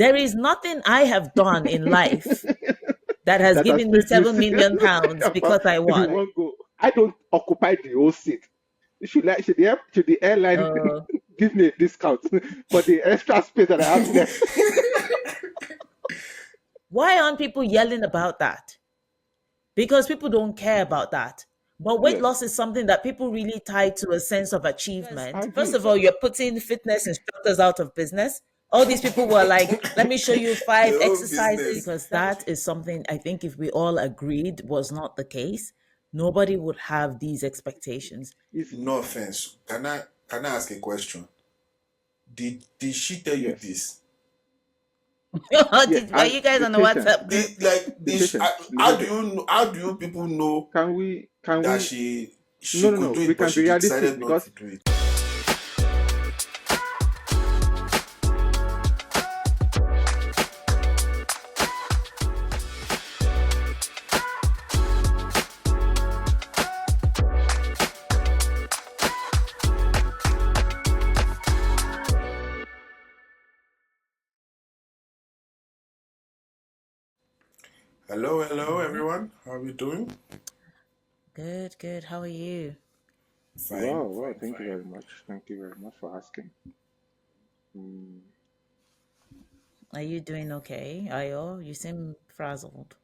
There is nothing I have done in life that has That has given me made you £7 million because I you won. won't go. I don't occupy the whole seat. Should the airline Uh, give me a discount for the extra space that I have left? why aren't people yelling about that? Because people don't care about that. But weight Yes, loss is something that people really tie to a sense of yes, I achievement. First agree. of all, you're putting fitness instructors out of business. All these people were like, let me show you The 5 whole exercises, business. because that is something I think if we all agreed was not the case, nobody would have these expectations. It's No offense. Can I ask a question? Did she tell you yes, this? yeah, Were and you guys the on the patient, WhatsApp group? the patient, How do listen. you how do you people know Can that we? she No, no, could no. do We it but can she be realistic decided not because to do it? Hello, hello Hello. everyone. How are we doing? Good, good. How are you? Fine, wow, wow. fine, Thank you fine. very much. Thank you very much for asking. Mm, Are you doing okay, Ayo? You seem frazzled.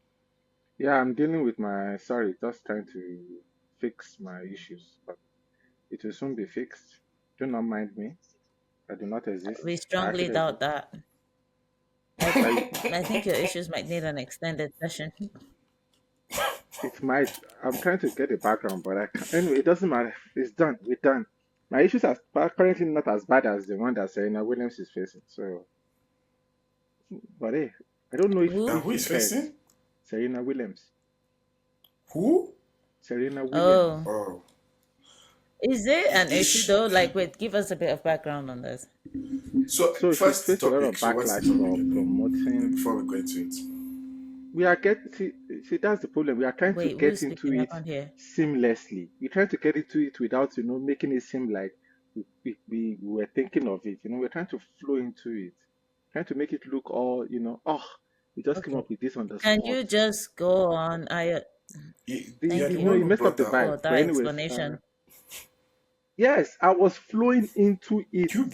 yeah, I'm dealing with my sorry, just trying to fix my issues, but it will soon be fixed. Do not mind me. I do not exist. We I strongly actually doubt exist. that. I I think your issues might need an extended session. it might. I'm trying to get a background, but I can't. Anyway, it doesn't matter. It's done. We're done. My issues are currently not as bad as the one that Serena Williams is facing. So, but hey, I don't know That Who? who if he is cares. facing? Serena Williams. Who? Serena Williams. Oh, Oh, is it an is issue she, though? Like, wait, give us a bit of background on this. so So she's first the faced a lot topic. of So what's the backlash topic for promoting. before we go into it? We are getting see that's the problem. We are trying to Wait, get who's into speaking? I it can't hear. seamlessly. We're trying to get into it without making it seem like we were thinking of it. We're trying to flow into it, trying to make it look all oh, we just came Okay. up with this on the Can spot. you just go on? I You're Thank the you one It who messed up brought the that vibe. for up. But that anyways, explanation. yes, I was flowing into it. You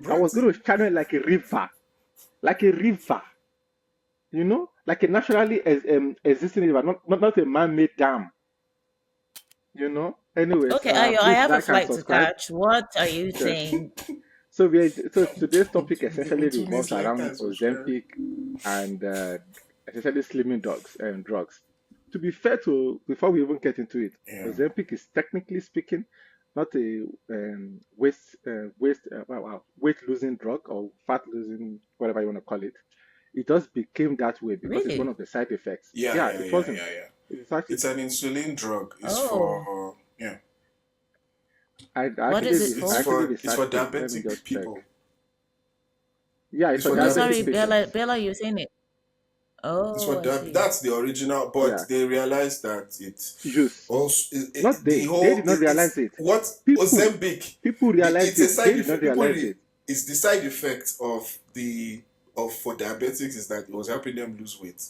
I was brought it. going to channel it like a river, like a naturally existing river, not a man-made dam. Anyways, Okay, Ayo, I please have a like and flight to subscribe. catch. What are you Yes. saying? So today's topic essentially It means revolves like around and subscribe. Ozempic and essentially slimming drugs and drugs. To be fair to before we even get into it, Yeah. Ozempic is technically speaking not a weight losing drug or fat losing whatever you want to call it. It just became that way because it's one Really? of the side effects. Yeah, Yeah, yeah, it yeah, wasn't. yeah, yeah. It's actually It's an insulin drug. It's Oh, for yeah. what is it It's I for? actually for researched it. Let me diabetic just check. people. Yeah, it's It's for for No, diabetic sorry, diabetic people. Bella. patients. Bella, you're saying it. Oh, I see. That's the original, but Yeah, they realized that juice. also Not the they whole did not realize it's it. what People, Ozempic. people realized It's a it. side They did not effect. realize it. It's the side effect of the of for diabetics is that it was helping them lose weight,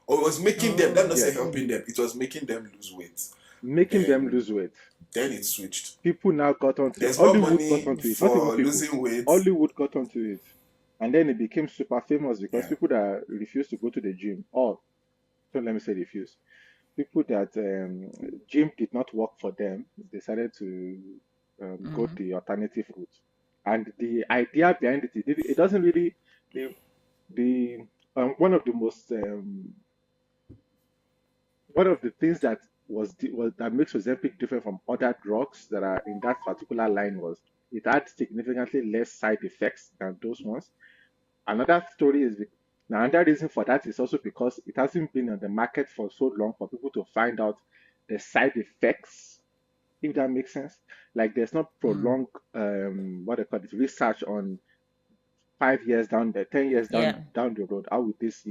or it was making them. Let Oh, me I not say Yes, see. helping them. It was making them lose weight. making them Then lose weight. then it switched. People now got onto it. There's more Hollywood got money onto it. Not even for people. losing weight. Hollywood got onto it. And then it became super famous because Yeah, people that refused to go to the gym, or don't let me say refuse, people that gym did not work for them, decided to go Mm. the alternative route. And the idea behind it doesn't really, the, the one of the most one of the things that was that makes Ozempic different from other drugs that are in that particular line was it had significantly less side effects than those ones. Another story is now another reason for that is also because it hasn't been on the market for so long for people to find out the side effects, if that makes sense. Like there's not Mm. prolonged what they call it research on 5 years down the 10 years Yeah. down the road, how would this.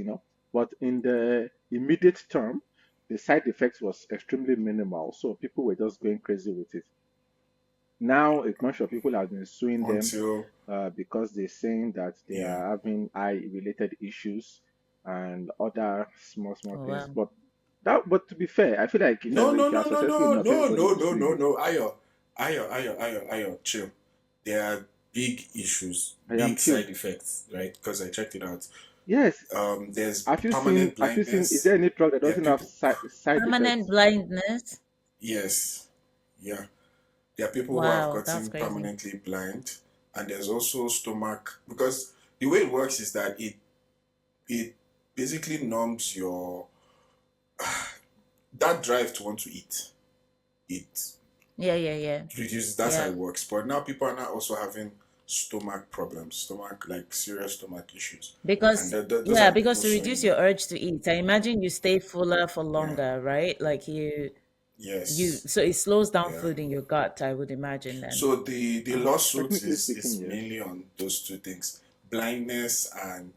But in the immediate term, the side effects was extremely minimal, so people were just going crazy with it. Now a bunch of people have been suing them until because they're saying that they yeah. are having eye related issues and other small Oh things. wow. But to be fair, I feel like No, no, if you are no, no, successful no, enough, no, everybody no, will no, sue no, you. no. Ayo, chill. There are big issues, I am big chill. side effects, right? Because I checked it out. Yes. There's Have you seen? permanent Have you seen? Is there blindness. any drug that There are doesn't have people. side Permanent effects? blindness. Yes, yeah. There are people who have Wow, that's gotten crazy. permanently blind, and there's also stomach because the way it works is that it basically numbs your that drive to want to eat. It Yeah, yeah, yeah. reduces. That's how Yeah. it works. But now people are now also having stomach problems, stomach like serious stomach issues, and Because those are yeah, the because people to reduce suing. your urge to eat, I imagine you stay fuller for Yeah. longer, right? Like you Yes. so it slows down Yeah. food in your gut, I would imagine then. So the lawsuit Technically is speaking, yes. mainly on those two things: blindness and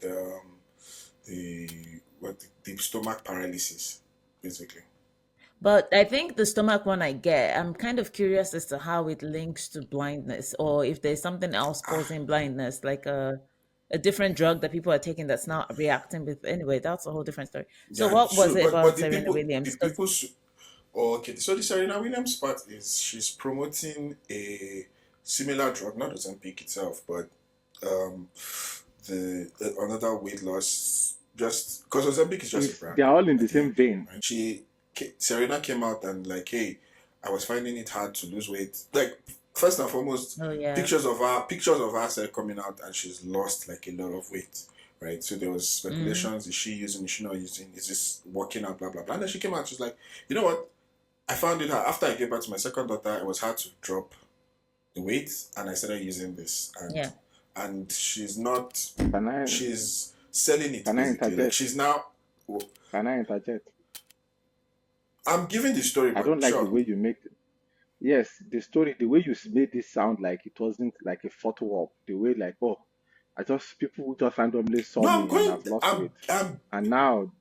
the stomach paralysis, basically. But I think the stomach one I get, I'm kind of curious as to how it links to blindness or if there's something else causing blindness, like a different drug that people are taking that's not reacting with. Anyway, that's a whole different story. So Yeah. what was So it but about the Serena people Williams? the Because people oh, okay. So the Serena Williams part is she's promoting a similar drug, not Ozempic itself, but um the another weight loss. Just because Ozempic is just a They brand are all in the at the same end, vein. right? Serena came out and like, hey, I was finding it hard to lose weight. Like first and foremost, oh yeah. pictures of her started coming out, and she's lost like a lot of weight. Right, so there was Mm. speculations: is she using? Is she not using? Is this working out? Blah blah blah. And then she came out. She's like, you know what? I found it hard. After I gave birth to my second daughter, it was hard to drop the weight, and I started using this, Yeah. and she's not, Can I she's selling it can I basically. Like interject? she's now, Can I interject? I'm giving the story, I but don't like the sure. way you make it. Yes, the story, the way you made this sound like it wasn't like a photo op, the way like, oh, I just people just randomly saw No, I'm me and going. I've lost weight. I'm. And now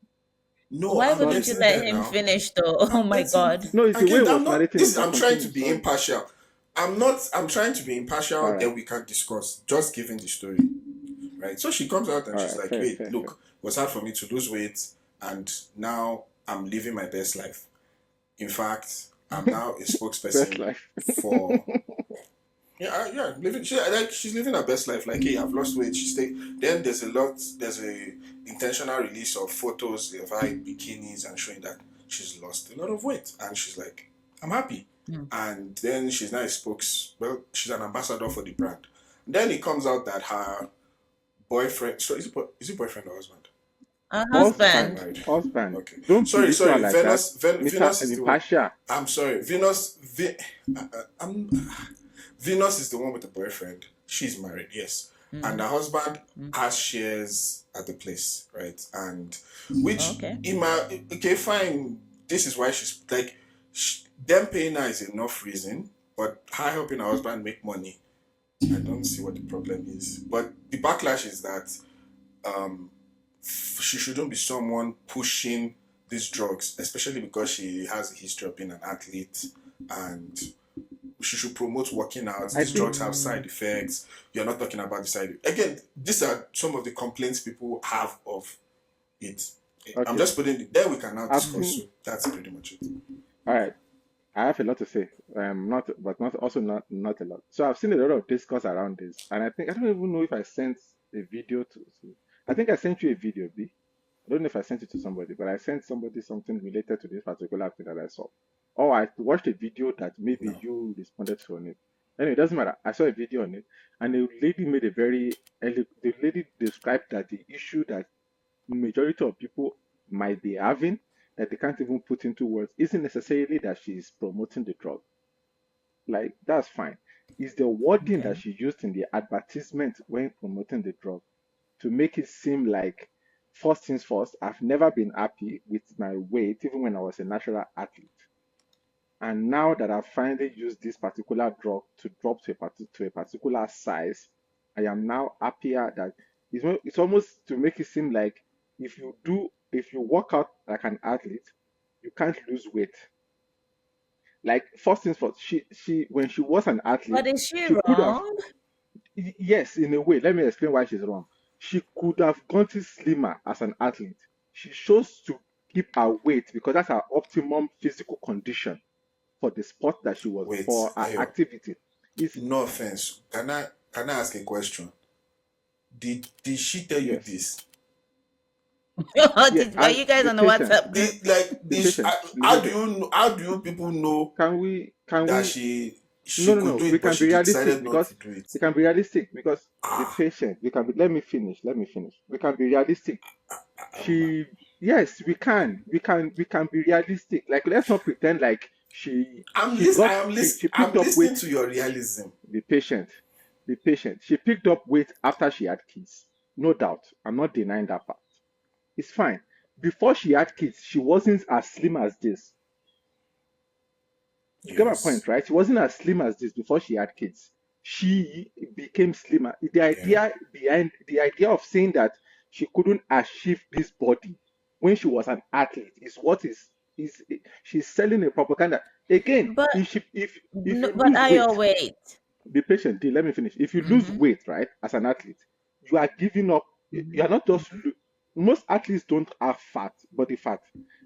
No, Why I'm wouldn't you getting let there him now. finish though? Oh I'm my getting god. no, it's the way he again. I'm was not. narrating it, but I'm trying to continue. be Sorry. impartial. I'm not. I'm trying to be All impartial. right. Then we can discuss. Just giving the story, right? So she comes out and All she's right. like, Fair, "Wait, fair, fair. look, it was hard for me to lose weight, and now I'm living my best life. In fact, I'm now a Best spokesperson life. for yeah, living. She's living her best life. Like, hey, I've lost weight. She stay. Then there's a lot. There's a intentional release of photos of her in bikinis and showing that she's lost a lot of weight, and she's like, I'm happy. Mm. And then she's now a spokes. Well, she's an ambassador for the brand. And then it comes out that her boyfriend. So is it boyfriend or husband? A Boyfriend because they're husband. Husband, married. husband. Okay. Don't belittle her Sorry. like that. Mr. Venus is the one. Impartial. I'm sorry. Venus is the one with the boyfriend. She's married, yes. And Mm. her husband Mm. has shares at the place, right? And Oh, which okay. in my okay, fine. This is why she's like, them paying her is enough reason, but her helping her husband make money, I don't see what the problem is. But the backlash is that um, she shouldn't be someone pushing these drugs, especially because she has a history of being an athlete, and she should promote working out. I These think drugs have side Mm. effects. You're not talking about the side. Again, these are some of the complaints people have of it. I'm okay. just putting it there. We can now I've discuss. seen So that's pretty much it. all right. I have a lot to say. Not but not also not a lot. So I've seen a lot of discourse around this, and I think I don't even know if I sent a video to. I think I sent you a video, B. I don't know if I sent it to somebody, but I sent somebody something related to this particular thing that I saw. Or I watched a video that maybe No. you responded to on it. Anyway, it doesn't matter. I saw a video on it, and the lady made a the lady described that the issue that majority of people might be having that they can't even put into words isn't necessarily that she's promoting the drug. Like, that's fine. It's the wording that Okay. she used in the advertisement when promoting the drug to make it seem like, first things first, I've never been happy with my weight, even when I was a natural athlete. And now that I've finally used this particular drug to drop to a particular size, I am now happier that it's almost to make it seem like if you work out like an athlete, you can't lose weight. Like first things first, she when she was an athlete, But is she she could have, wrong? yes, in a way. Let me explain why she's wrong. She could have gotten slimmer as an athlete. She chose to keep her weight because that's her optimum physical condition for the sport that she was Wait, for her Ayo, activity. Is no offense. Can I ask a question? Did she tell you yes, this? yeah, Were and you guys be on the patient, WhatsApp group? be This, patient. how Hold do on. you how do you people know Can that we she No, no, could no. do We it, but can she be realistic decided not because to do it? we can be realistic because be Ah, patient. We can be, let me finish. Let me finish. We can be realistic. um, She, yes, we can. We can be realistic. Like let's not pretend like she I'm picked up listening weight. to your realism. Be patient. Be patient. She picked up weight after she had kids. No doubt. I'm not denying that fact. It's fine. Before she had kids, she wasn't as slim as this. You get my point, Yes. right? She wasn't as slim as this before she had kids. She became slimmer. Yeah. The idea of saying that she couldn't achieve this body when she was an athlete is what is she's selling a propaganda. Again, But if no, you but lose I weight, wait. be patient, let me finish. If you lose Mm-hmm. weight, right, as an athlete, you are giving up. You are not just most athletes don't have fat, body fat.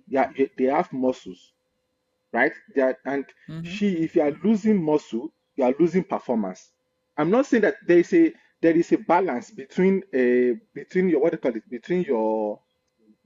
They have muscles, right? And Mm-hmm. if you are losing muscle, you are losing performance. I'm not saying that there is a balance between your what do you call it between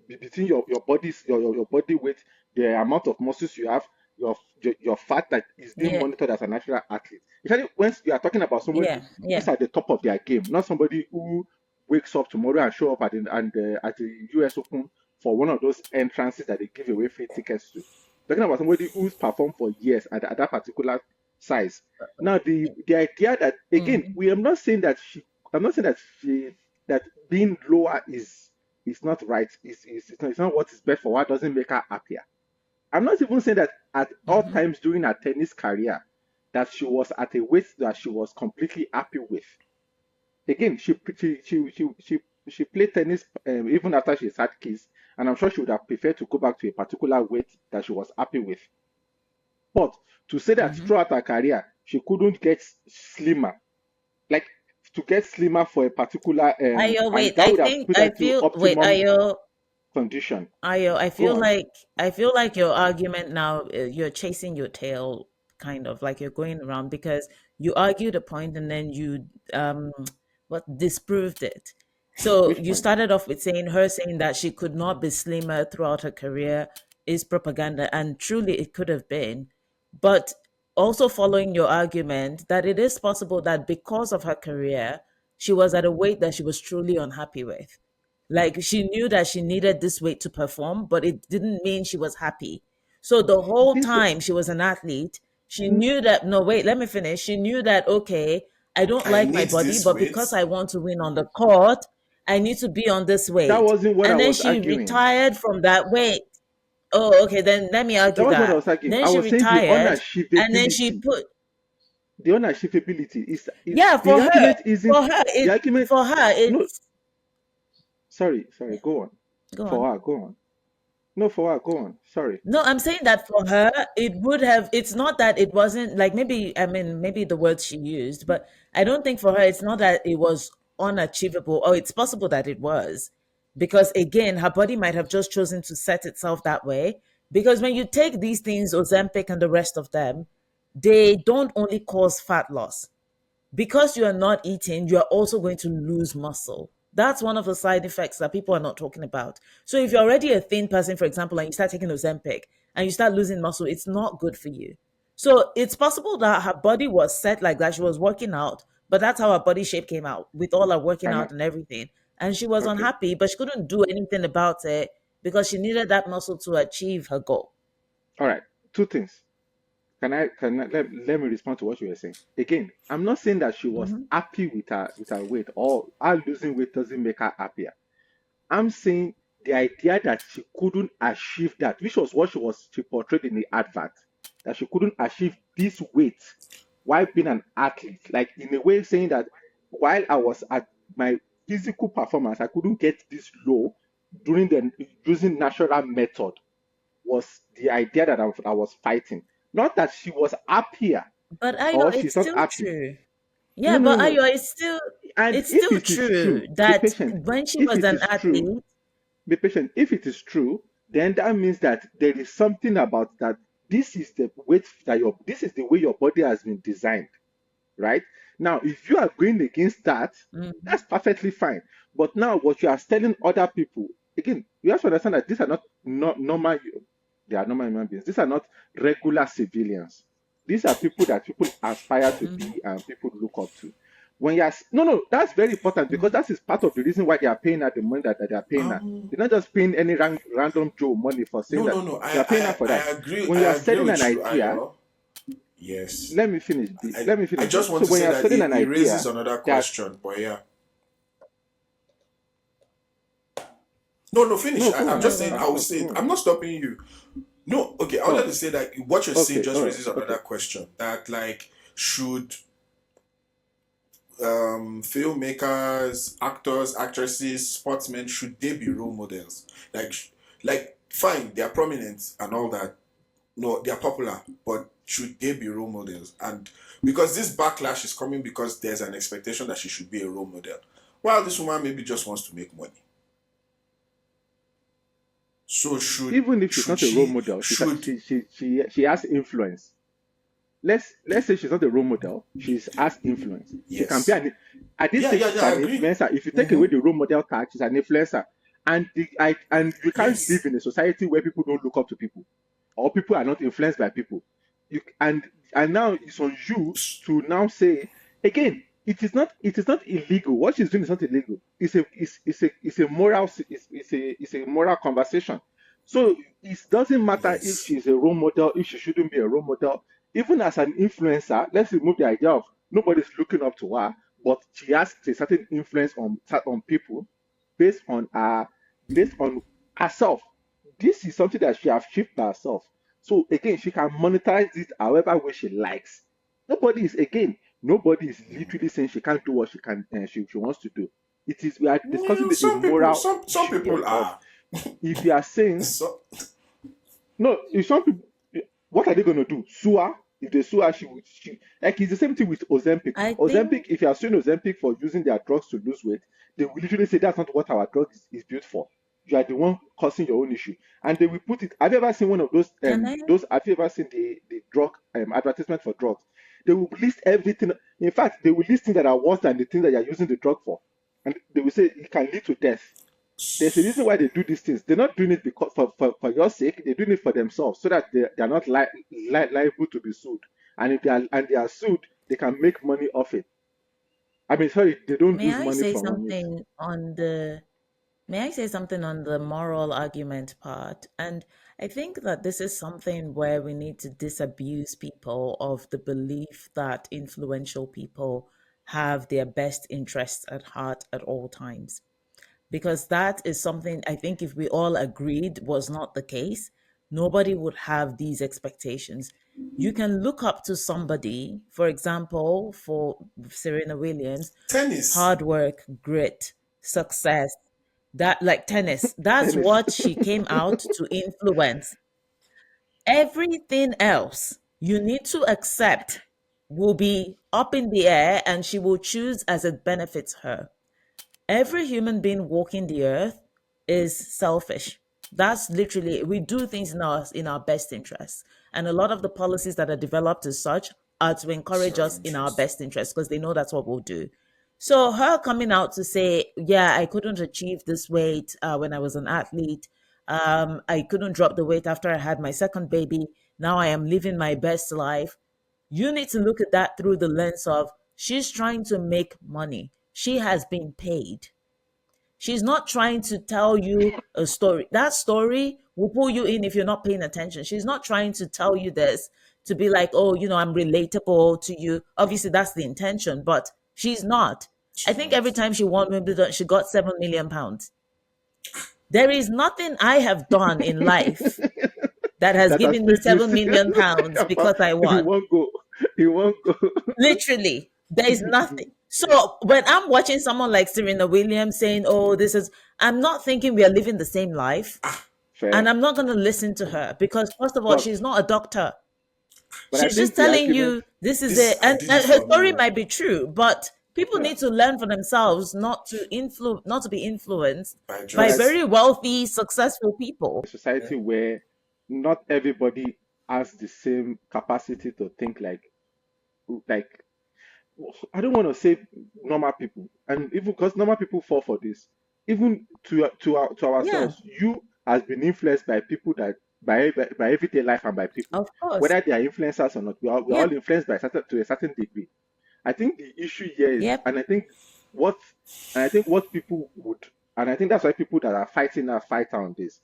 between your body's your body weight, the amount of muscles you have, your fat that is being Yeah, monitored as a natural athlete. Especially when you are talking about somebody yeah, who's yeah. at the top of their game, not somebody who wakes up tomorrow and show up at the US Open for one of those entrances that they give away free tickets to. Talking about somebody who's performed for years at that particular size. Now the idea that again, Mm-hmm. we am not saying that I'm not saying that that being lower is not right. It's not what is best for her. Doesn't make her happier. I'm not even saying that at all Mm-hmm. times during her tennis career that she was at a weight that she was completely happy with. Again, she played tennis even after she's had kids, and I'm sure she would have preferred to go back to a particular weight that she was happy with. But to say that Mm-hmm. throughout her career she couldn't get slimmer, like to get slimmer for a particular Ayo, and wait. that would have put her I into feel. Wait, optimum condition. Ayo. Go on. I feel like your argument now. You're chasing your tail, kind of like you're going around because you argued a point and then you what disproved it. So Which you point? started off with saying that she could not be slimmer throughout her career is propaganda, and truly it could have been, but also following your argument that it is possible that because of her career, she was at a weight that she was truly unhappy with. Like she knew that she needed this weight to perform, but it didn't mean she was happy. So the whole This wa- time she was an athlete, she n- knew that, no, wait, let me finish. She knew that, okay, I don't I like my need body, this but weight. because I want to win on the court, I need to be on this that weight. wasn't what I And then was she arguing. retired from that weight. Oh, okay, then let me That argue was what I that. was arguing. Then I she was saying the retired and then she unachievability. put, The unachievability is yeah, the argument isn't the argument. for her, No, it's, sorry. Go on. go on. For her, go on. No, for her, go on. Sorry. No, I'm saying that for her, it would have, it's not that it wasn't like maybe, I mean, maybe the words she used, but I don't think for her, it's not that it was unachievable, or it's possible that it was. Because again, her body might have just chosen to set itself that way. Because when you take these things, Ozempic and the rest of them, they don't only cause fat loss because you are not eating, you are also going to lose muscle. That's one of the side effects that people are not talking about. So if you're already a thin person, for example, and you start taking Ozempic and you start losing muscle, it's not good for you. So it's possible that her body was set like that. She was working out, but that's how her body shape came out with all her working Can I? out and everything. And she was Okay. unhappy, but she couldn't do anything about it because she needed that muscle to achieve her goal. All right. Two things. Let me respond to what you were saying. Again, I'm not saying that she was Hmm. happy with her weight or her losing weight doesn't make her happier. I'm saying the idea that she couldn't achieve that, which was what she portrayed in the advert, that she couldn't achieve this weight while being an athlete, like in a way saying that while I was at my physical performance, I couldn't get this low during the using natural method was the idea that I was fighting. Not that she was happier But Ayo, or it's she's not still happy. true. No, Yeah, no, but no. Ayo, And it's if still it is true true, be that patient. when she If was it an is true, athlete, be patient. If it is true, then that means that there is something about that. This is the way that this is the way your body has been designed, right? Now, if you are going against that, mhm, that's perfectly fine. But now, what you are telling other people, again, you have to understand that these are not normal. They are normal human beings. These are not regular civilians. These are people that people aspire to mhm, be and people look up to. When you are no, no, that's very important because mhm. that is part of the reason why they are paying her the money that they are paying her. Um, They're not just paying any random Joe money for saying no, that no, no. they are paying her for that. When you are I agree selling an with you, idea, Ayo. Yes. let me finish. Let me I finish. just want So to when say you are that selling an it raises idea another that question, but yeah. No, no, finish. no, go I'm on, just No, saying, go. I will no, say go it. on. I'm not stopping you. No, okay, I wanted Oh, to say that what you're saying okay, just oh, raises okay. another question. That, like, should filmmakers, actors, actresses, sportsmen, should they be role models? Like, fine, they are prominent and all that. No, they are popular, but should they be role models? And because this backlash is coming because there's an expectation that she should be a role model, while this woman maybe just wants to make money. So Even if she's not a role model, should she has influence. Let's say she's not a role model, she's has influence. She can be yes, at this stage yeah, she's I an agree. influencer. If you take Mm-hmm. away the role model tag, she's an influencer. And you can't live Yes. in a society where people don't look up to people or people are not influenced by people. You and now it's on you to now say again. It is not illegal. What she's doing is not illegal. It's a moral conversation. So it doesn't matter if Yes. she's a role model, if she shouldn't be a role model. Even as an influencer, let's remove the idea of nobody's looking up to her, but she has a certain influence on people based on her based on herself. This is something that she has achieved by herself. So again, she can monetize it however way she likes. Nobody is literally saying she can't do what she wants to do. It is we are discussing Well, a moral some issue here people of are. if you are saying So no, if some people, what are they going to do? Sue her? If they sue her, like it's the same thing with Ozempic. I Ozempic, think, if you are suing Ozempic for using their drugs to lose weight, they will literally say that's not what our drug is built for. You are the one causing your own issue, and they will put it. Have you ever seen one of those? can I? Have you ever seen the drug advertisement for drugs? They will list everything. In fact, they will list things that are worse than the thing that you are using the drug for, and they will say it can lead to death. There's a reason why they do these things. They're not doing it because for your sake. They're doing it for themselves so that they're not liable to be sued. And if they are sued, they can make money off it. I mean, sorry, they don't May lose I money say from on it. something on the May I say something on the moral argument part? And I think that this is something where we need to disabuse people of the belief that influential people have their best interests at heart at all times. Because that is something I think if we all agreed was not the case, nobody would have these expectations. You can look up to somebody, for example, for Serena Williams, tennis. hard work, grit, success, that like tennis, that's Tennis. what she came out to influence. Everything else you need to accept will be up in the air and she will choose as it benefits her. Every human being walking the earth is selfish. That's literally we do things in our best interests. And a lot of the policies that are developed as such are to encourage us in our Self-interest. best interest because they know that's what we'll do. So her coming out to say, yeah, I couldn't achieve this weight when I was an athlete. I couldn't drop the weight after I had my second baby. Now I am living my best life. You need to look at that through the lens of she's trying to make money. She has been paid. She's not trying to tell you a story. That story will pull you in if you're not paying attention. She's not trying to tell you this to be like, oh, I'm relatable to you. Obviously, that's the intention, but she's not. I She's think every not. time she won Wimbledon, she got 7 million pounds. There is nothing I have done in life that has That has given me made you 7 million pounds because I he won. won't go. He won't go. Literally, there is nothing. So when I'm watching someone like Serena Williams saying, "Oh, this is," I'm not thinking we are living the same life, and Fair. I'm not going to listen to her because, first of all, But she's not a doctor. But I She's just think the telling argument, you this is This it, I did it and her for me. story Oh. might be true, but people yeah, need to learn for themselves not to be influenced By but by I drugs. very wealthy, successful people. society Yeah. where not everybody has the same capacity to think like I don't want to say normal people, and even because normal people fall for this, even to Yeah, ourselves, you has been influenced by people that by everyday life and by people, of course. whether they are influencers or not. We're Yeah. all influenced by certain to a certain degree. I think the issue here is, Yep. what, and I think what people would, and I think that's why people that are fighting now fight on this.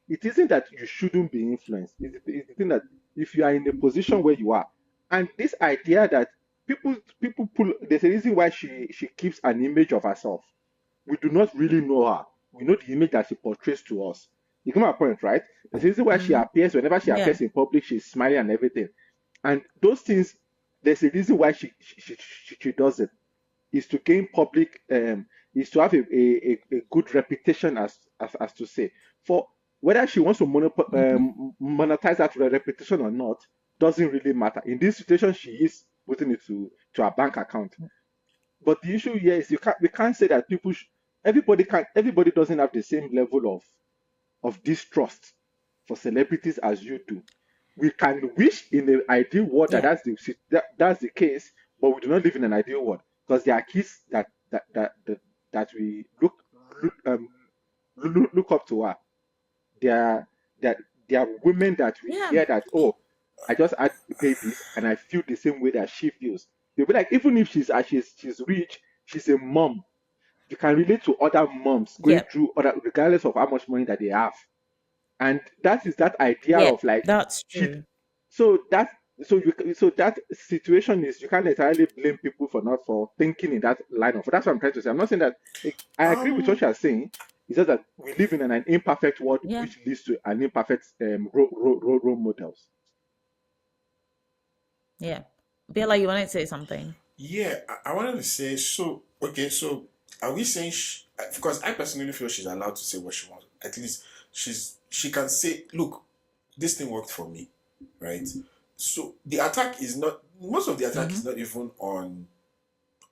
It isn't that you shouldn't be influenced. It's the thing that if you are in the position where you are, and this idea that people pull, there's a reason why she keeps an image of herself. We do not really know her. We know the image that she portrays to us. You get my point, right? There's a reason why she Hmm. appears, whenever she Yeah. appears in public, she's smiling and everything. And those things, there's a reason why she does it, is to gain public, is to have a good reputation, as to say. For whether she wants to Hmm. monetize that reputation or not doesn't really matter. In this situation, she is putting it to her bank account. But the issue here is, we can't say that everybody doesn't have the same level of distrust for celebrities as you do. We can wish in the ideal world that Yeah. that's the case, but we do not live in an ideal world, because there are kids that we look up to her. There are that there are women that we Yeah. hear that, oh, I just had babies and I feel the same way that she feels. They'll be like, even if she's rich, she's a mom. You can relate to other moms going Yep. through other, regardless of how much money that they have. And that is that idea Yep. of like, That's she true. so that so that situation is, you can't entirely blame people for not for thinking in that line of. That's what I'm trying to say. I'm not saying that, I agree with what Um you're saying. It's just that we live in an imperfect world, Yeah. which leads to an imperfect role models. Yeah. Bella, you wanted to say something? yeah, I wanted to say, so okay, so are we saying because I personally feel she's allowed to say what she wants. At least she can say, look, this thing worked for me, right? So the attack is not, most of the attack Hmm. is not even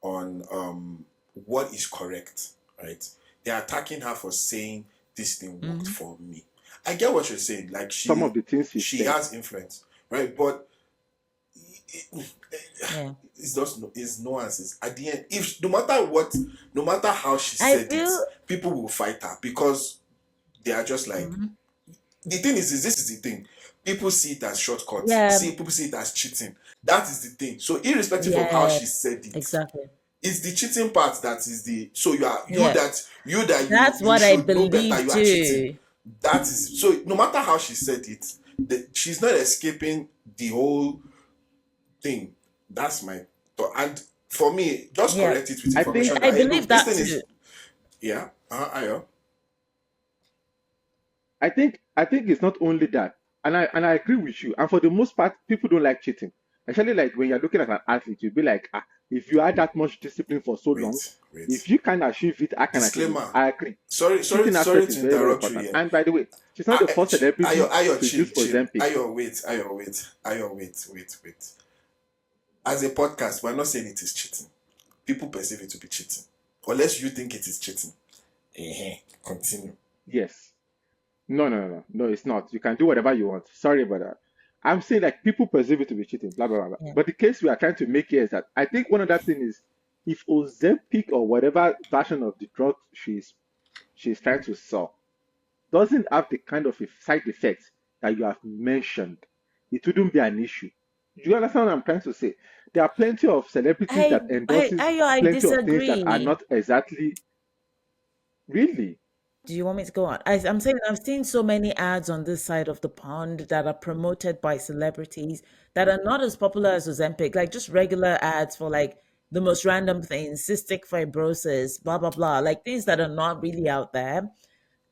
on what is correct, right? They're attacking her for saying this thing worked Hmm. for me. I get what you're saying. Like Some of the things he she said. has influence, right? But it, Yeah. it's just it's nuances. At the end, if no matter what, no matter how she I said it, feel. people will fight her because they are just like, Mhm. the thing is this is the thing. People see it as shortcuts. Yeah. See, people see it as cheating. That is the thing. So irrespective of how Yeah. she said it, Exactly. it's the cheating part that is the, so you are Yeah. you that That's you what I should know better, believe you are cheating. too. That is, so no matter how she said it, she's not escaping the whole thing. That's my thought. And for me, just Yeah. correct it with I information think I that, hey, believe look, this that thing too. is, yeah, Ayo. I think it's not only that, and I agree with you. And for the most part, people don't like cheating. Actually, like when you're looking at an athlete, you'll be like, if you had that much discipline for so long, Wait. if you can achieve it, I can achieve it. Disclaimer. I agree. Sorry, Cheating aspect is to very, very interrupt you important. here. And by the way, she's not the first celebrity to Chill, use Ozempic. wait. As a podcast, we're not saying it is cheating. People perceive it to be cheating. Unless you think it is cheating. Continue. Yes. No, no, no, no, no, it's not. You can do whatever you want. Sorry about that. I'm saying like people perceive it to be cheating, blah blah blah. Blah. Yeah. But the case we are trying to make here is that I think one other thing is, if Ozempic or whatever version of the drug she's trying to sell doesn't have the kind of side effects that you have mentioned, it wouldn't be an issue. Do you understand what I'm trying to say? There are plenty of celebrities I that endorses I plenty of things that are disagree. not exactly really. Do you want me to go on? I'm saying I've seen so many ads on this side of the pond that are promoted by celebrities that are not as popular as Ozempic, like just regular ads for like the most random things, cystic fibrosis, blah blah blah, like things that are not really out there.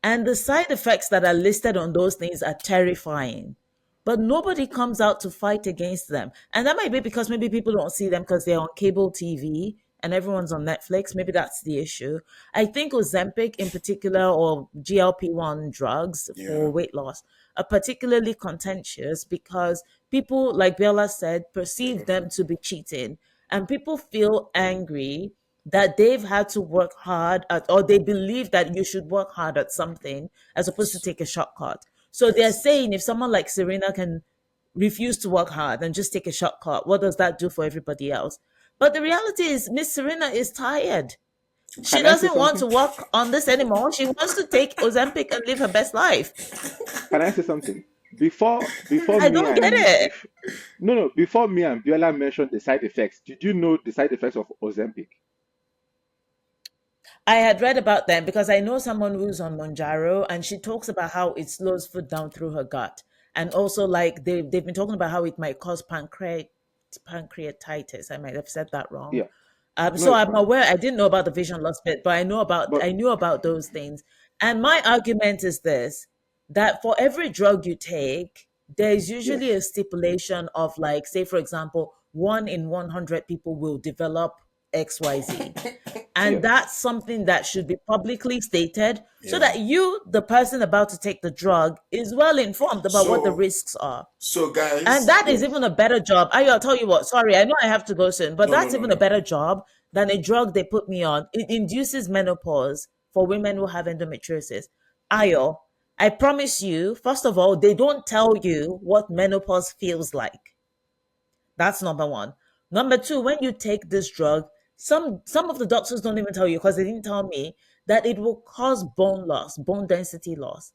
And the side effects that are listed on those things are terrifying. But nobody comes out to fight against them. And that might be because maybe people don't see them because they're on cable TV and everyone's on Netflix. Maybe that's the issue. I think Ozempic in particular, or GLP-1 drugs Yeah. for weight loss, are particularly contentious because people, like Bella said, perceive them to be cheating, and people feel angry that they've had to work hard at, or they believe that you should work hard at something as opposed to That's take a shortcut. So they're that's it. saying if someone like Serena can refuse to work hard and just take a shortcut, what does that do for everybody else? But the reality is, Miss Serena is tired. She Can I say doesn't want something? to work on this anymore. She wants to take Ozempic and live her best life. Can I say something? Before I me don't get and it. bef- no no before me and Biola mentioned the side effects, did you know the side effects of Ozempic? I had read about them because I know someone who's on Monjaro, and she talks about how it slows food down through her gut. And also, like, they've been talking about how it might cause pancreatitis. I might have said that wrong. Yeah, no, So it's I'm fine. aware. I didn't know about the vision loss bit, but But I knew about those things. And my argument is this: that for every drug you take, there is usually yes, a stipulation of, like, say for example, 1 in 100 people will develop XYZ, and yes, that's something that should be publicly stated so Yeah. that you, the person about to take the drug, is well informed about what the So risks are. And guys, that is even yes. a better job. I'll tell you what, sorry, I know I have to go soon, but no, no, that's no, even a no. better job than a drug they put me on. It induces menopause for women who have endometriosis. Ayo, I promise you, first of all, they don't tell you what menopause feels like. That's number one. Number two, when you take this drug, some of the doctors don't even tell you, because they didn't tell me, that it will cause bone loss, bone density loss.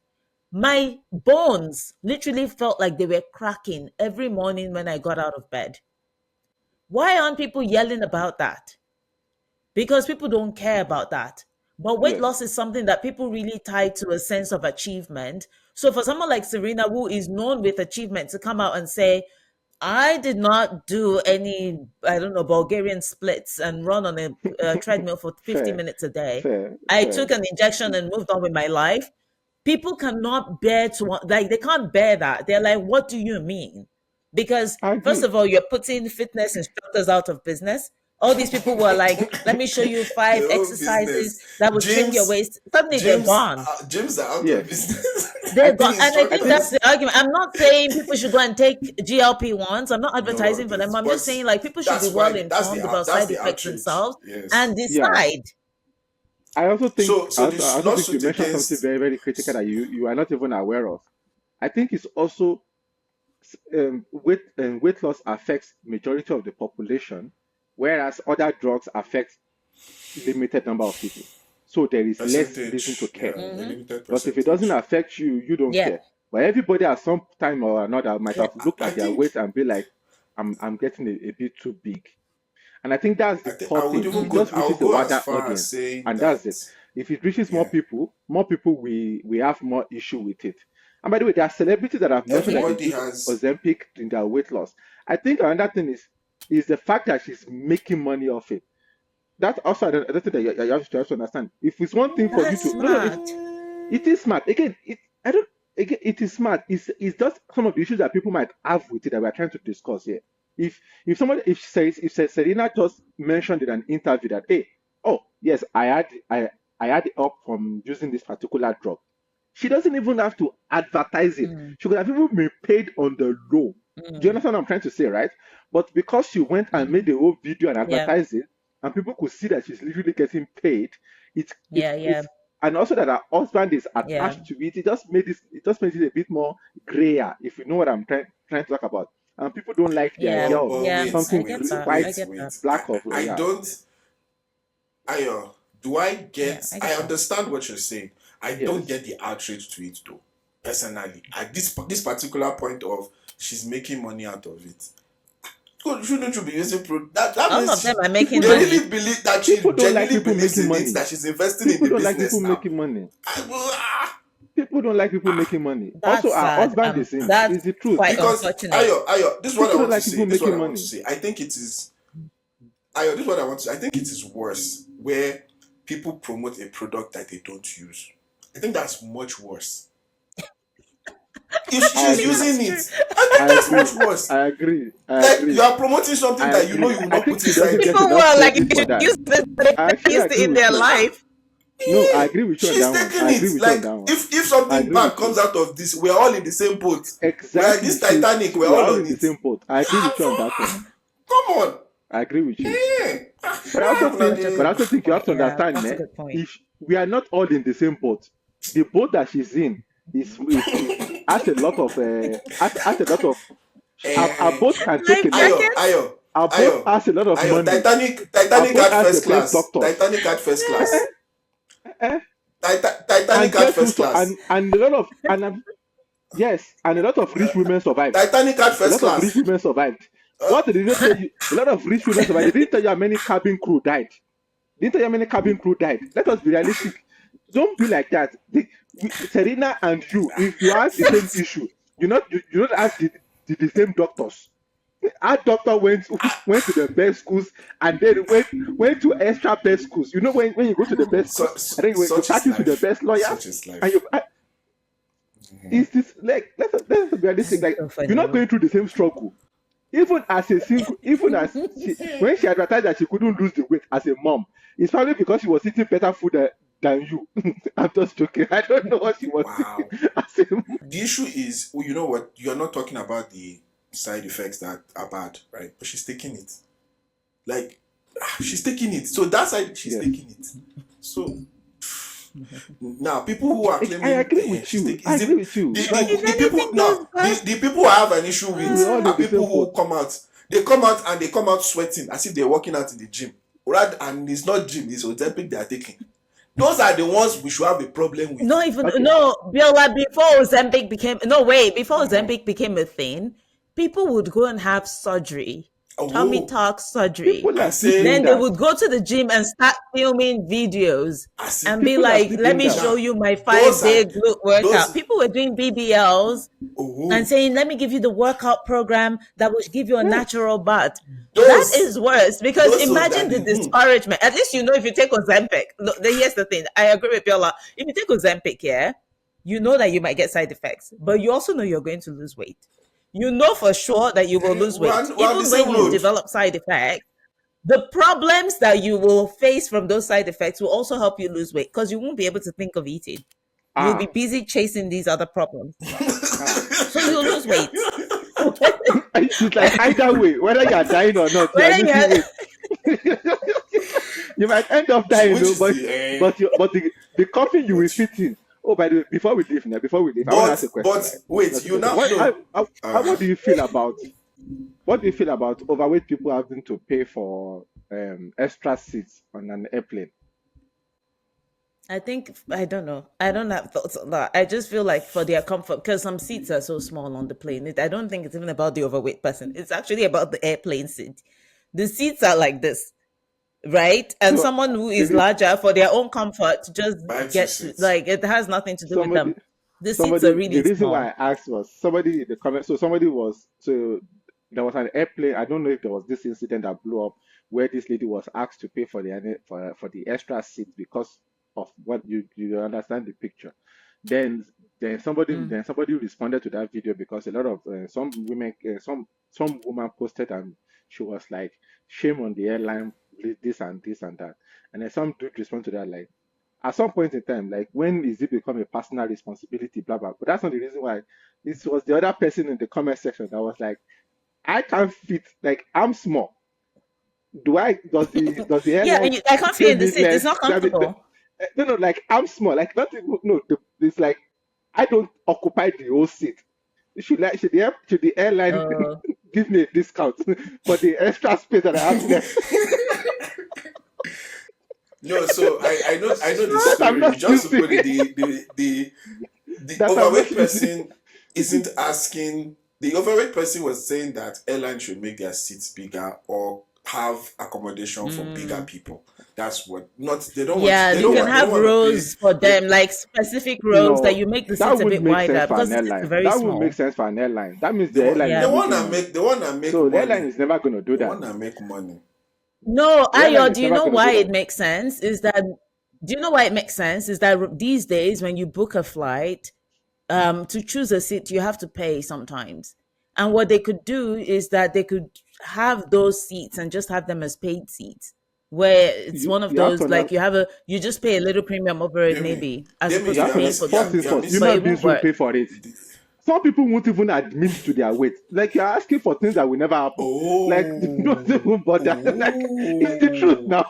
My bones literally felt like they were cracking every morning when I got out of bed. Why aren't people yelling about that? Because people don't care about that. But weight Yes. loss is something that people really tie to a sense of achievement. So for someone like Serena, who is known with achievement, to come out and say, I did not do any, I don't know, Bulgarian splits and run on a treadmill for 50 Fair, minutes a day. I took fair. an injection and moved on with my life. People cannot bear to, like, they can't bear that. They're like, what do you mean? Because, I first agree. of all, you're putting fitness instructors out of business. All these people were like, let me show you The five whole exercises business. that will trim your Gyms, waist. Suddenly they're gone. gyms are out of Yes. business. I They're gone. think And I I think think that's instructors. the argument. I'm not saying people should go and take GLP ones. I'm not No, advertising for them. I'm but just saying, like, people should be that's well why informed about that's side the effects outrage. themselves Yes. and yeah. decide. So I this also think you lawsuit mentioned something against. very, very critical that you are not even aware of. I think it's also weight loss affects majority of the population, whereas other drugs affect limited number of people. So there is less reason to Percentage, care. yeah, a Hmm. limited Because if it doesn't percentage. affect you, you don't Yeah. care. But everybody at some time or another might Yeah. have looked I at their think weight and be like, I'm getting a bit too big. And I think that's the I core would thing. even It go. just Hmm. I would reaches a go as wider far as audience. saying And that. that's it. If it reaches Yeah, more people we have more issue with it. And by the way, there are celebrities that have mentioned that Yeah. they everybody use has. Ozempic in their weight loss. I think another thing is the fact that she's making money off it. That also another thing that you have to understand. If it's one thing for you That's to no no if smart. it is smart. Again, I don't again it is smart. It's just some of the issues that people might have with it that we're trying to discuss here. If someone if Serena just mentioned in an interview that hey, oh yes, I had help from using this particular drug. She doesn't even have to advertise it. Mm, She could have even been paid on the low. Do you mm, understand what I'm trying to say, right? But because she went and made mhm. the whole video and Yeah. advertised it, and people could see that she's literally getting paid, Yeah. Yeah. it's and also that her husband is Yeah. attached to it. It just makes it a bit more grayer, if you know what I'm trying to talk about. And people don't like the Yeah. idea of But Yeah. wait, I something get that. I white, get that. wait. black of I yeah. don't. Do I Yeah. get? I I get that. understand what you're saying. I don't Yes. get the outrage to it though. Personally, at this particular point of she's making money out of it. God, shouldn't you be using that All means of them are People making they don't money. really believe that she people don't like genuinely people believes making in it, money. that she's investing in People the don't like business people now. making money. Ah, People don't like people making money. Also, That's our sad. husband is in. That's Is the truth. quite because unfortunate. this is what I People don't want to like say. people This is what making I want to money. say. I think it is this is what I want to say. I think it is worse where people promote a product that they don't use. I think that's much worse. if I she's agree. using That's it, true. and I that's much agree. worse. I agree. I Like you agree. are promoting something I that you know agree. you will I not think put she inside doesn't get you. Even enough well, like you credit for should that. use this so they I can actually use it agree in with their you. life. No, I Yeah, agree with you on she's that one. taking I agree it. with you on Like that one. if I something agree bad with comes you. out of this, we're all in the same boat. We're like Exactly. this Titanic. We're We are all all on in the it. same boat. I agree with you on that one. Ah, come on. I agree with you. Yeah. But I That's also such think, a but I good also think you have point. to Yeah, understand, that's a ne, good point. if we are not all in the same boat, the boat that she's in is has a lot of has a lot of our Eh, boat can take Life a lot. Ayo, jackets? Ayo, Our boat Ayo, has a lot of Ayo. money. Our Titanic boat had has the first best class. doctors. Titanic had first Eh, class. Eh, Titanic and had guess who? first So class. and a lot of yes, and a lot of rich women survived. Titanic had A first lot of rich class. women survived. Uh, What did they not tell you? A lot of rich women survived. They didn't tell you how many cabin crew died. They didn't tell you how many cabin crew died. Let us be realistic. Don't be like that. Serena and you, if you have the same issue, you don't have the same doctors. Our doctor went to the best schools and then went to extra best schools. You know when you go to the best schools and then you such is practice with the life. best lawyers Such is and life. you is this like let's be this realistic. is Like so you're funny. not going through the same struggle. Even as a single, even as when she advertised that she couldn't lose the weight as a mom, it's probably because she was eating better food than you. I'm just joking. I don't know what she was Wow. thinking as a mom. The issue is, well, you know what? You're not talking about the side effects that are bad, right? But she's taking it. Like, she's taking it. So that side, she's Yes, taking it. So now, people who are I claiming agree with she's you. taking I is agree with you. Like If the people anything now goes past, the people I have an issue we're with all are in the people same who boat. come out. They come out and they come out sweating as if they're working out in the gym. Right? And it's not gym, it's Ozempic they are taking. Those are the ones we should have a problem with. not even Okay. no, Biola, before Ozempic became no wait, before Uh-huh. Ozempic became a thing, people would go and have surgery, tummy Oh, tuck surgery. People are and still doing say Then they that. would go to the gym and start filming videos as if and be People are like, still let doing me that. show now you my those are 5 day glute workout. those People were doing BBLs and oh saying, let me give you the workout program that will give you a Yes. natural butt. That those is worse because those ones imagine that the the discouragement. At least you know if you take Ozempic. Look, here's the thing. I agree with Biola. If you take Ozempic, yeah, you know that you might get side effects, but you also know you're going to lose weight. You know for sure that you will lose weight. we're on the Even when same you road. develop side effects, the problems that you will face from those side effects will also help you lose weight because you won't be able to think of eating. You'll be Ah, busy chasing these other problems. ah. So you'll lose weight. It's like either way, whether you are dying or not, you are Whether you losing have, weight. You might end up dying, Which though, is but the the coffin you will but fit in. Oh, by the way, before we leave, I want to ask a question, but right? wait, Ask a you question. now no What uh do you feel about overweight people having to pay for extra seats on an airplane? I think I don't know. I don't have thoughts on that. I just feel like for their comfort, because some seats are so small on the plane. I don't think it's even about the overweight person. It's actually about the airplane seat. The seats are like this, right? And So someone who the is reason larger for their own comfort just buy two get to seats. like it has nothing to do with somebody them. The seats are the really reason why small. I asked was somebody in the comment. So there was an airplane. I don't know if there was this incident that blew up where this lady was asked to pay for the extra seat because of what you understand the picture. Then Mm. somebody responded to that video because a lot of some woman posted and she was like, shame on the airline, this and that. And then some dude respond to that like, at some point in time, like when is it become a personal responsibility, blah blah. But that's not the reason why. This was the other person in the comment section that was like, I can't fit, like I'm small. Does the Yeah, airline I can't pay fit in the me seat. It's less? not comfortable. No, no, like I'm small. Like not even, no. It's like I don't occupy the whole seat. Should the airline Uh, give me a discount for the extra space that I have left? No, so I know the That I'm story. not Just to using. put it, the That I'm not overweight using. person isn't asking. The overweight person was saying that airlines should make their seats bigger or have accommodation for bigger mm. people. That's what. Not Yeah, they you don't can want they don't have want to pay. rows for They them, like specific rows that No, you make the that seats a wouldn't bit make sense wider for because an the seats are airline. very That would make small. sense for an airline. That means they the want airline Yeah. is they want losing to money. make they want to make So the airline money. is never going to do They that. want to make money. No, The airline Ayo, is do you never know going to do why it that. makes sense? Is that do you know why it makes sense? Is that these days when you book a flight, to choose a seat, you have to pay sometimes. And what they could do is that they could have those seats and just have them as paid seats, where it's one of you have to those understand. like you just pay a little premium over it, Demi, maybe, as Demi, opposed You to have to paying know, for the you're, first things seat. you're first, But human it missing. won't beings will work. pay for it. Some people won't even admit to their weight. Like you're asking for things that will never happen. Like don't Oh, even bother. Like it's the truth oh, now.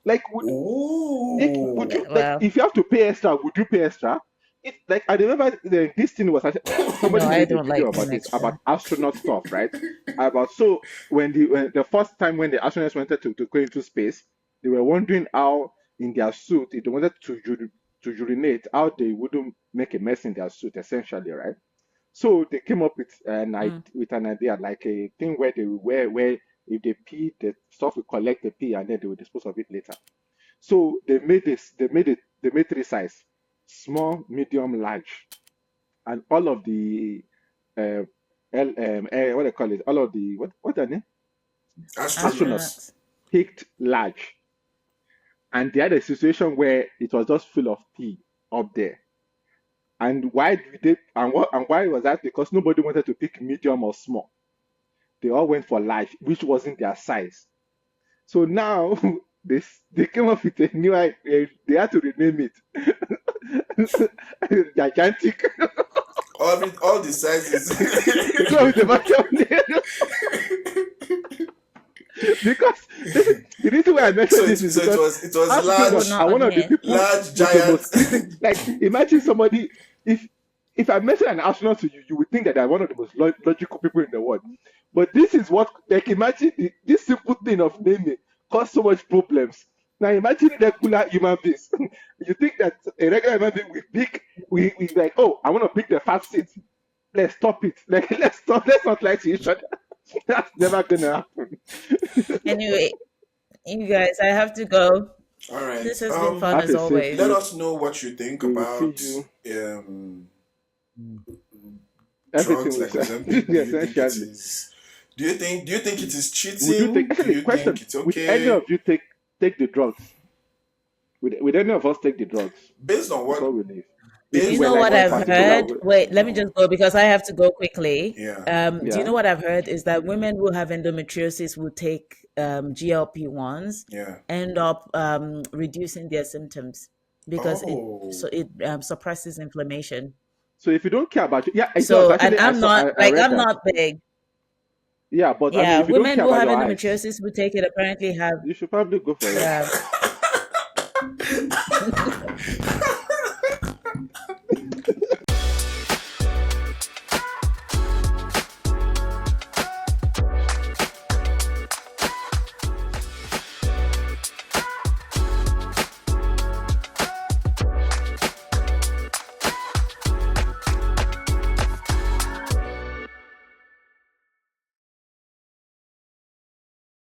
Like would you, oh. like Well, if you have to pay extra, would you pay extra? It like I remember this thing was actually, somebody no, I made a don't video like about paying this about extra. astronaut stuff, right? About so when the first time when the astronauts wanted to go into space, they were wondering how in their suit if they wanted to urinate, how they wouldn't make a mess in their suit, essentially, right? So they came up Mm. with an idea, like a thing where they will wear where if they pee, the stuff will collect the pee and then they will dispose of it later. So they made three size: small, medium, large, and all of the uh, what they call it, all of the what are they? Astronauts Astronauts. Astronauts. picked large, and they had a situation where it was just full of pee up there. And why did they and why was that? Because nobody wanted to pick medium or small. They all went for large, which wasn't their size. So now they came up with a new idea. They had to rename it gigantic. All the sizes. They come up with a version because the reason why I mentioned this is So it because was People will astronauts large, not are one of the admit. people large, with the giant. most like imagine somebody if I mention an astronaut to you, you would think that they're one of the most logical people in the world. But this is what like imagine this simple thing of naming cause so much problems. Now imagine regular human beings. You think that a regular human being we pick we like, oh, I want to pick the fast seat. Let's stop it. Like let's not lie to each other. That's never gonna happen. Anyway, you guys, I have to go. All right. This has been fun Have as a safe Let always. trip. us know what you think We will see about you. um Everything drugs we like said. Ozempic. Essentially. Do you think it is Would you take cheating? Do actually you question, think it's would any okay? of you take the drugs? Would any of us take the drugs Based on before what we leave? If we You based were know on like what a what I've I particular heard? know. Wait, let me just go because I have to go quickly. Yeah. Do you yeah. know what I've heard is that women who have endometriosis will take GLP-1s, Yeah. end up reducing their symptoms because Oh. it suppresses inflammation. So if you don't care about it, yeah, it does. So, and Actually I'm not I like read I'm that. not big. Yeah, but I mean Yeah, if you don't women care who about have your eyes, endometriosis who take it apparently have you should probably go for it. yeah